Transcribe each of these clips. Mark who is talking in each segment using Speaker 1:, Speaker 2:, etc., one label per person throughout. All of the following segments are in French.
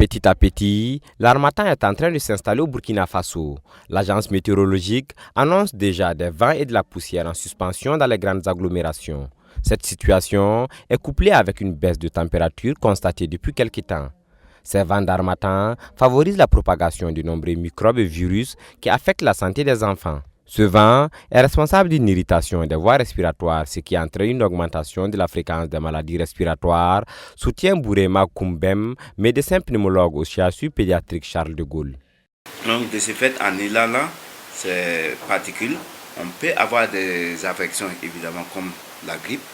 Speaker 1: Petit à petit, l'harmattan est en train de s'installer au Burkina Faso. L'agence météorologique annonce déjà des vents et de la poussière en suspension dans les grandes agglomérations. Cette situation est couplée avec une baisse de température constatée depuis quelques temps. Ces vents d'harmattan favorisent la propagation de nombreux microbes et virus qui affectent la santé des enfants. Ce vent est responsable d'une irritation des voies respiratoires, ce qui entraîne une augmentation de la fréquence des maladies respiratoires, soutient Bourema Koumbem, médecin pneumologue au CHU pédiatrique Charles de Gaulle.
Speaker 2: Donc de ce fait, en inhalant ces particules, on peut avoir des affections évidemment comme la grippe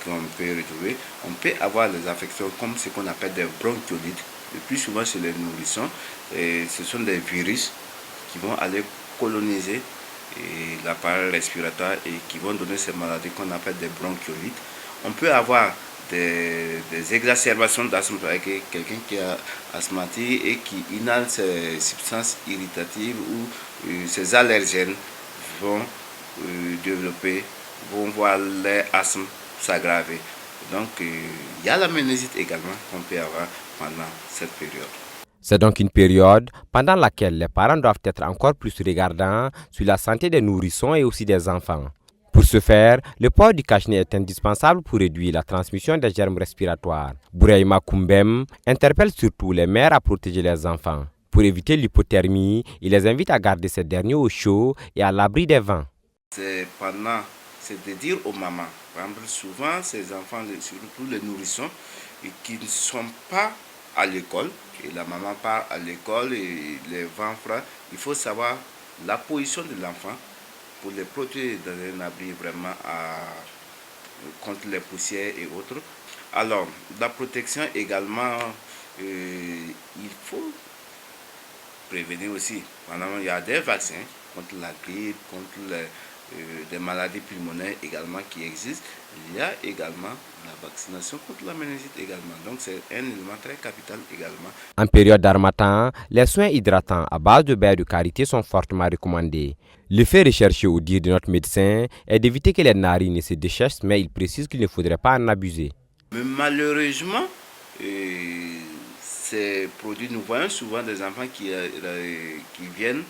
Speaker 2: qu'on peut retrouver. On peut avoir des affections comme ce qu'on appelle des bronchiolites, le plus souvent chez les nourrissons. Et ce sont des virus qui vont aller coloniser l'appareil respiratoire et qui vont donner ces maladies qu'on appelle des bronchiolites. On peut avoir des exacerbations d'asthme avec quelqu'un qui est asthmatique et qui inhale ces substances irritatives ou ces allergènes vont voir leur asthme s'aggraver. Donc il y a la méningite également qu'on peut avoir pendant cette période.
Speaker 1: C'est donc une période pendant laquelle les parents doivent être encore plus regardants sur la santé des nourrissons et aussi des enfants. Pour ce faire, le port du cache-nez est indispensable pour réduire la transmission des germes respiratoires. Bourema Koumbem interpelle surtout les mères à protéger les enfants. Pour éviter l'hypothermie, il les invite à garder ces derniers au chaud et à l'abri des vents.
Speaker 2: C'est de dire aux mamans, par exemple, souvent ces enfants, surtout les nourrissons, qui ne sont pas à l'école, et la maman part à l'école et les vents froids, il faut savoir la position de l'enfant pour les protéger dans un abri vraiment contre les poussières et autres. Alors, la protection également, il faut prévenir aussi. Il y a des vaccins contre la grippe, contre des maladies pulmonaires également qui existent. Il y a également la vaccination contre la méningite également. Donc c'est un élément très capital également.
Speaker 1: En période d'harmattan, les soins hydratants à base de beurre de karité sont fortement recommandés. Le fait recherché au dire de notre médecin est d'éviter que les narines se déchèchent, mais il précise qu'il ne faudrait pas en abuser.
Speaker 2: Mais malheureusement, ces produits, nous voyons souvent des enfants qui viennent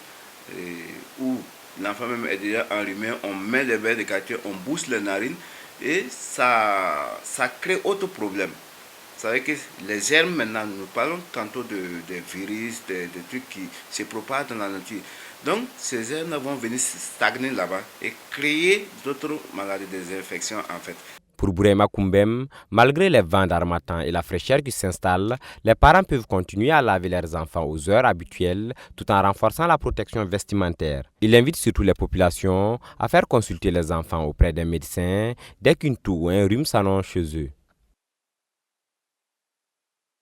Speaker 2: où l'enfant même est déjà enrhumé, on met les beurres de karité, on bouche les narines et ça crée autre problème. Vous savez que les germes maintenant, nous parlons tantôt des virus, des trucs qui se propagent dans la nature. Donc ces germes vont venir stagner là-bas et créer d'autres maladies, des infections en fait.
Speaker 1: Pour Bourema Koumbem, malgré les vents d'harmattan et la fraîcheur qui s'installe, les parents peuvent continuer à laver leurs enfants aux heures habituelles tout en renforçant la protection vestimentaire. Il invite surtout les populations à faire consulter les enfants auprès d'un médecin dès qu'une toux ou un rhume s'annonce chez eux.